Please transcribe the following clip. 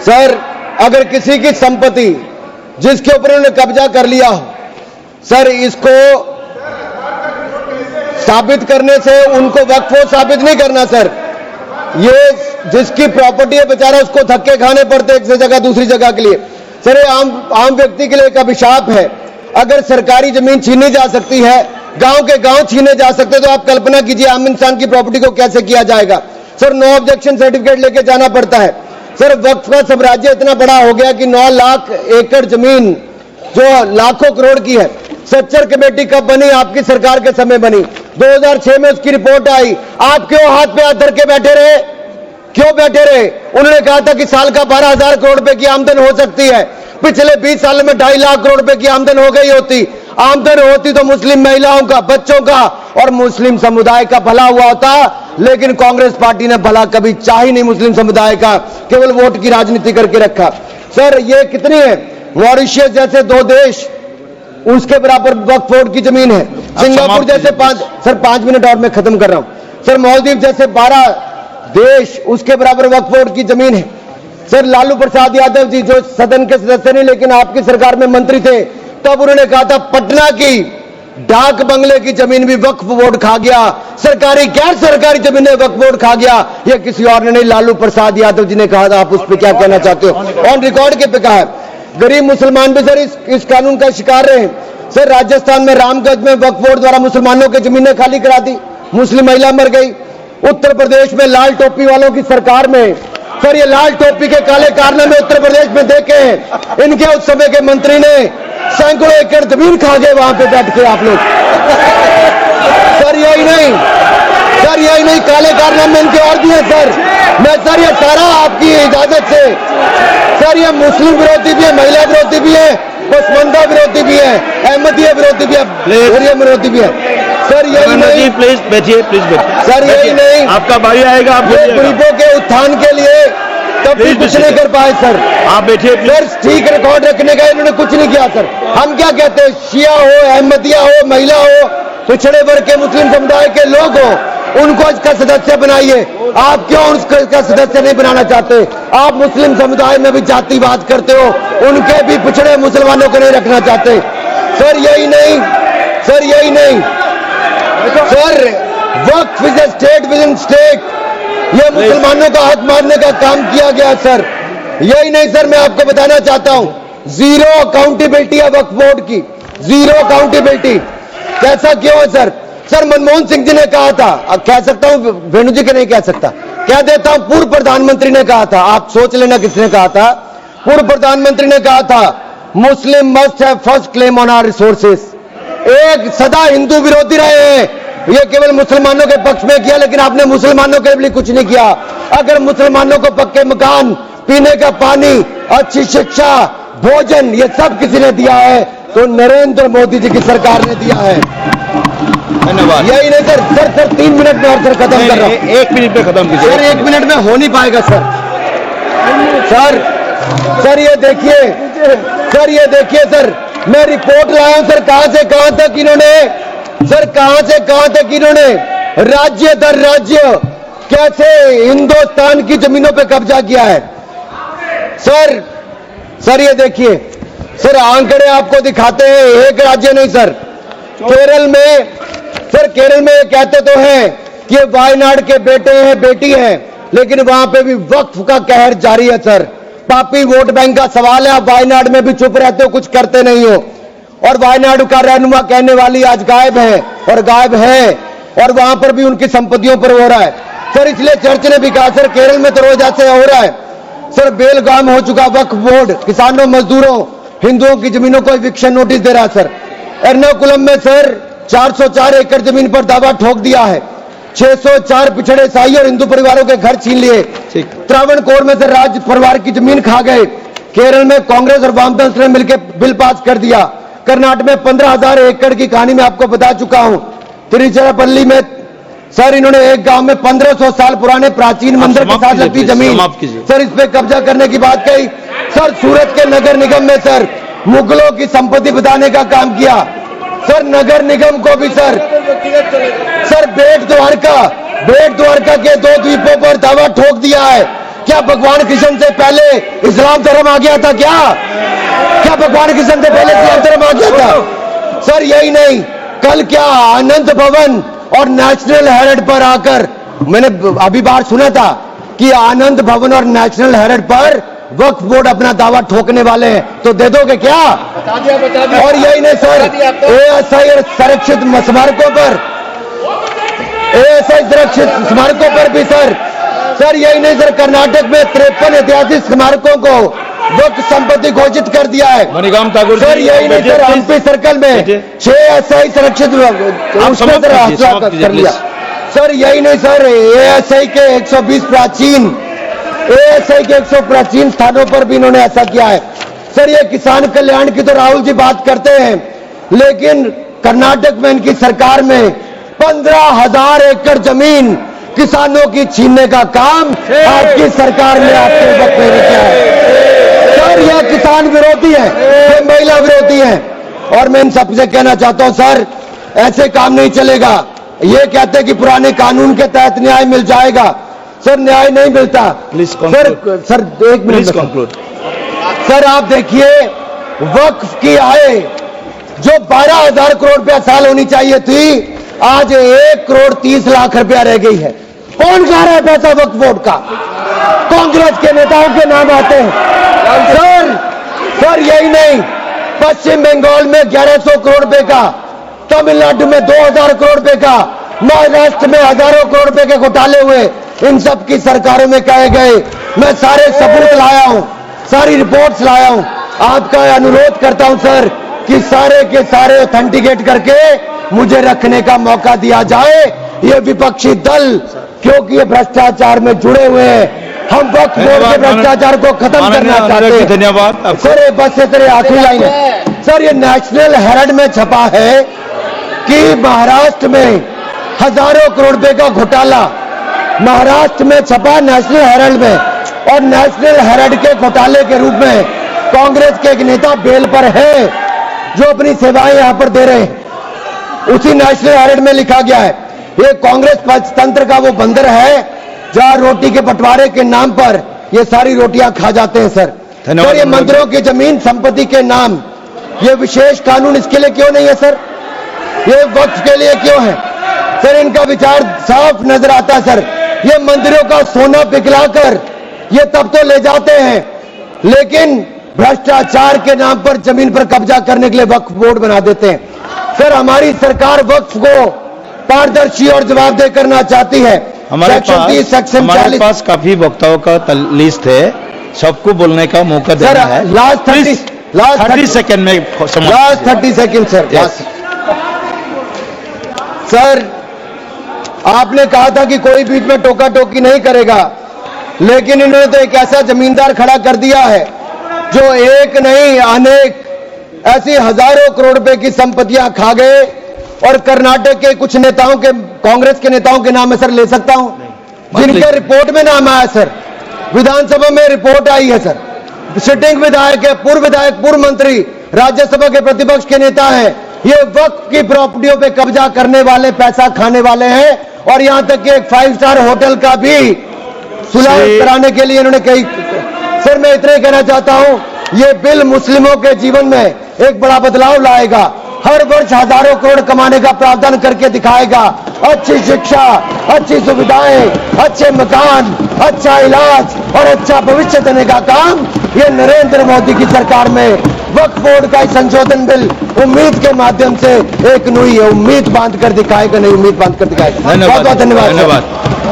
Sir अगर किसी की संपत्ति जिसके ऊपर उन्होंने कब्जा कर लिया हो, सर इसको साबित करने से उनको वक्फ साबित नहीं करना सर। ये जिसकी प्रॉपर्टी है बेचारा उसको धक्के खाने पड़ते एक से जगह दूसरी जगह के लिए। सर ये आम व्यक्ति के लिए एक अभिशाप है। अगर सरकारी जमीन छीनी जा सकती है, गांव के गांव छीने जा सकते, तो आप कल्पना कीजिए आम इंसान की प्रॉपर्टी को कैसे किया जाएगा। सर नो ऑब्जेक्शन सर्टिफिकेट लेके जाना पड़ता है। सर वक्फ का साम्राज्य इतना बड़ा हो गया कि 9 लाख एकड़ जमीन जो लाखों करोड़ की है। सच्चर कमेटी कब बनी? आपकी सरकार के समय बनी। 2006 में उसकी रिपोर्ट आई। आप क्यों हाथ पे हाथ धर के बैठे रहे? क्यों बैठे रहे? उन्होंने कहा था कि साल का 12,000 करोड़ रुपए की आमदन हो सकती है। पिछले 20 साल में 2.5 लाख करोड़ रुपए की आमदन हो गई होती। आमदन होती तो मुस्लिम महिलाओं का, बच्चों का और मुस्लिम समुदाय का भला हुआ होता। लेकिन कांग्रेस पार्टी ने भला कभी चाह ही नहीं मुस्लिम समुदाय का, केवल वोट की राजनीति करके रखा। सर ये कितनी है? मॉरिशस जैसे 2 देश उसके बराबर वक्फ बोर्ड की जमीन है। सिंगापुर जैसे 5 मिनट और मैं खत्म कर रहा हूं। सर मालदीव जैसे 12 देश उसके बराबर वक्फ बोर्ड की जमीन है। सर लालू प्रसाद यादव जी जो सदन के सदस्य नहीं लेकिन आपकी सरकार में मंत्री थे, तब उन्होंने कहा था पटना की डाक बंगले की जमीन भी वक्फ बोर्ड खा गया। सरकारी गैर सरकारी जमीनें वक्फ बोर्ड खा गया। यह किसी और ने नहीं, लालू प्रसाद यादव जी ने कहा था। आप उस पर क्या कहना चाहते हो? ऑन रिकॉर्ड के पे कहा है। गरीब मुसलमान भी सर इस कानून का शिकार रहे। सर राजस्थान में रामगंज में वक्फ बोर्ड द्वारा मुसलमानों की जमीनें खाली करा दी, मुस्लिम महिला मर गई। उत्तर प्रदेश में लाल टोपी वालों की सरकार में सर ये लाल टोपी के काले कारनामे उत्तर प्रदेश में देखे हैं। इनके उस समय के मंत्री ने सैकड़ों एकड़ जमीन खा गए वहां पे बैठ के आप लोग। सर यही नहीं काले कारनामे इनके और भी हैं सर। मैं सर ये सारा आपकी इजाजत से सर ये मुस्लिम विरोधी भी है, महिला विरोधी भी है, पसमंदा विरोधी भी है, अहमदिया विरोधी भी है, विरोधी भी है। सर यही नहीं, प्लीज बैठिए, प्लीज बैठिए। सर यही नहीं, आपका बारी आएगा। आप गरीबों के उत्थान के लिए तब भी कुछ नहीं कर पाए सर। आप बैठिए। सर ठीक रिकॉर्ड रखने का इन्होंने कुछ नहीं किया सर। हम क्या कहते हैं, शिया हो, अहमदिया हो, महिला हो, पिछड़े वर्ग के मुस्लिम समुदाय के लोग हो, उनको इसका सदस्य बनाइए। आप क्यों उसका सदस्य नहीं बनाना चाहते? आप मुस्लिम समुदाय में भी जातिवाद करते हो, उनके भी पिछड़े मुसलमानों को नहीं रखना चाहते। सर यही नहीं, sir Waqf is a state with in state. ये मुसलमानों का हक मारने का काम किया गया सर। यही नहीं सर, मैं आपको बताना चाहता हूं, 0 अकाउंटेबिलिटी है वक्फ बोर्ड की, 0 अकाउंटेबिलिटी। कैसा क्यों है सर? सर मनमोहन सिंह जी ने कहा था, अब कह सकता हूं, वेणु जी के नहीं कह सकता, कह देता हूं, पूर्व प्रधानमंत्री ने कहा था। आप सोच लेना किसने कहा था। पूर्व प्रधानमंत्री ने कहा था Muslim must have first claim on our resources. एक सदा हिंदू विरोधी रहे हैं, ये केवल मुसलमानों के पक्ष में किया, लेकिन आपने मुसलमानों के लिए कुछ नहीं किया। अगर मुसलमानों को पक्के मकान, पीने का पानी, अच्छी शिक्षा, भोजन ये सब किसी ने दिया है तो नरेंद्र मोदी जी की सरकार ने दिया है। धन्यवाद। यही नहीं सर 3 मिनट में और सर खत्म कर रहा हूं। 1 मिनट में खत्म कीजिए। सर 1 मिनट में हो नहीं पाएगा सर। सर ये देखिए सर, मैं रिपोर्ट लाया हूं सर, कहां से कहां तक इन्होंने राज्य दर राज्य कैसे हिंदुस्तान की जमीनों पे कब्जा किया है। सर ये देखिए सर, आंकड़े आपको दिखाते हैं, एक राज्य नहीं सर। केरल में कहते तो हैं कि ये वायनाड के बेटे हैं, बेटी हैं, लेकिन वहां पे भी वक्फ का कहर जारी है सर। पापी वोट बैंक का सवाल है। आप वायनाड में भी चुप रहते हो, कुछ करते नहीं हो। और वायनाड का रहनुमा कहने वाली आज गायब है, और वहां पर भी उनकी संपत्तियों पर हो रहा है सर। इसलिए चर्च ने भी कहा सर, केरल में तो रोज ऐसे हो रहा है सर। बेलगाम हो चुका वक्फ बोर्ड, किसानों, मजदूरों, हिंदुओं की जमीनों को इविक्शन नोटिस दे रहा है सर। एर्नाकुलम में सर 404 एकड़ जमीन पर दावा ठोक दिया है। 604 पिछड़े ईसाई और हिंदू परिवारों के घर छीन लिए। त्रावणकोर में से राज परिवार की जमीन खा गए। केरल में कांग्रेस और वामदल ने मिलकर बिल पास कर दिया। कर्नाटक में 15,000 एकड़ की कहानी में आपको बता चुका हूं। तिरुचिरापल्ली में सर इन्होंने एक गांव में 1500 साल पुराने प्राचीन मंदिर के साथ लगती जमीन सर इस पे कब्जा करने की बात कही। सर सूरत के नगर निगम में सर मुगलों की संपत्ति बताने का काम किया सर। नगर निगम को भी सर बेट द्वारका के 2 द्वीपों पर दावा ठोक दिया है क्या भगवान कृष्ण से पहले इस्लाम धर्म आ गया था? क्या भगवान कृष्ण से पहले इस्लाम धर्म आ गया था? सर यही नहीं, कल क्या आनंद भवन और नेशनल हेराल्ड पर आकर मैंने अभी बार सुना था कि आनंद भवन और नेशनल हेराल्ड पर वक्फ बोर्ड अपना दावा ठोकने वाले हैं, तो दे दोगे क्या? बता दिया। और यही नहीं सर, एएसआई संरक्षित स्मारकों पर, एएसआई संरक्षित स्मारकों पर भी सर यही नहीं सर, कर्नाटक में 53 ऐतिहासिक स्मारकों को वक्फ संपत्ति घोषित कर दिया है। मणिकाम ठाकुर सर यही नहीं सर, हम्पी सर्कल में 6 एएसआई संरक्षित उसमें सर हासिल कर लिया। सर यही नहीं सर, एएसआई के 120 प्राचीन स्थानों पर भी इन्होंने ऐसा किया है। सर ये किसान कल्याण की तो राहुल जी बात करते हैं, लेकिन कर्नाटक में इनकी सरकार में 15,000 एकड़ जमीन किसानों की छीनने का काम आज की सरकार ने आपके वक्त में किया है। सर यह किसान विरोधी है, ये महिला विरोधी है, और मैं इन सबसे कहना चाहता हूं सर, ऐसे काम नहीं चलेगा। ये कहते हैं कि पुराने कानून के तहत न्याय मिल जाएगा, सर न्याय नहीं मिलता। सर एक मिनट कंक्लूड। सर आप देखिए, वक्फ की आय जो 12,000 करोड़ रुपया साल होनी चाहिए थी, आज 1 करोड़ 30 लाख रुपया रह गई है। कौन खा रहा है पैसा वक्फ बोर्ड का? कांग्रेस के नेताओं के नाम आते हैं। सर यही नहीं, पश्चिम बंगाल में 1100 करोड़ रुपए का, तमिलनाडु में 2000 करोड़ रुपए का, महाराष्ट्र में हजारों करोड़ रुपए के घोटाले हुए। इन सब की सरकारों में कहे गए, मैं सारे सबूत लाया हूं, सारी रिपोर्ट्स लाया हूं। आपका अनुरोध करता हूं सर कि सारे के सारे ऑथेंटिकेट करके मुझे रखने का मौका दिया जाए। ये विपक्षी दल, क्योंकि ये भ्रष्टाचार में जुड़े हुए हैं, हम वक्फ बोर्ड के भ्रष्टाचार को खत्म करना चाहते हैं। धन्यवाद सर ये बस ये आखिरी लाइन है सर, ये नेशनल हेराल्ड में छपा है कि महाराष्ट्र में हजारों करोड़ रुपए का घोटाला, महाराष्ट्र में छपा नेशनल हेराल्ड में, और नेशनल हेराल्ड के घोटाले के रूप में कांग्रेस के एक नेता बेल पर है जो अपनी सेवाएं यहां पर दे रहे हैं। उसी नेशनल हेराल्ड में लिखा गया है, ये कांग्रेस पंचतंत्र का वो बंदर है जहां रोटी के बंटवारे के नाम पर ये सारी रोटियां खा जाते हैं। सर ये मंदिरों की जमीन संपत्ति के नाम, ये विशेष कानून इसके लिए क्यों नहीं है सर? ये वक्फ के लिए क्यों है सर? इनका विचार साफ नजर आता है सर। ये मंदिरों का सोना पिघलाकर ये तब तो ले जाते हैं, लेकिन भ्रष्टाचार के नाम पर जमीन पर कब्जा करने के लिए वक्फ बोर्ड बना देते हैं। सर हमारी सरकार वक्फ को पारदर्शी और जवाबदेह करना चाहती है। हमारे पास काफी वक्ताओं का लिस्ट है, सबको बोलने का मौका देना है। लास्ट 30 सेकंड में, लास्ट 30 सेकंड सर। सर आपने कहा था कि कोई बीच में टोका टोकी नहीं करेगा, लेकिन इन्होंने तो एक ऐसा जमींदार खड़ा कर दिया है जो एक नहीं अनेक ऐसी हजारों करोड़ रुपए की संपत्तियां खा गए। और कर्नाटक के कुछ नेताओं के, कांग्रेस के नेताओं के नाम है सर, ले सकता हूं, जिनके रिपोर्ट में नाम आया सर, विधानसभा में रिपोर्ट आई है सर। सिटिंग विधायक है, पूर्व विधायक, पूर्व मंत्री, राज्यसभा के प्रतिपक्ष के नेता हैं। ये वक्फ की प्रॉपर्टियों पे कब्जा करने वाले, पैसा खाने वाले हैं, और यहां तक कि एक 5 स्टार होटल का भी सुलह कराने के लिए इन्होंने कही। सर मैं इतना ही कहना चाहता हूं, ये बिल मुस्लिमों के जीवन में एक बड़ा बदलाव लाएगा। हर वर्ष हजारों करोड़ कमाने का प्रावधान करके दिखाएगा। अच्छी शिक्षा, अच्छी सुविधाएं, अच्छे मकान, अच्छा इलाज और अच्छा भविष्य देने का काम ये नरेंद्र मोदी की सरकार में वक्फ बोर्ड का संशोधन बिल उम्मीद के माध्यम से एक नई उम्मीद बांध कर दिखाएगा, नई उम्मीद बांध कर दिखाएगा। बहुत बहुत धन्यवाद।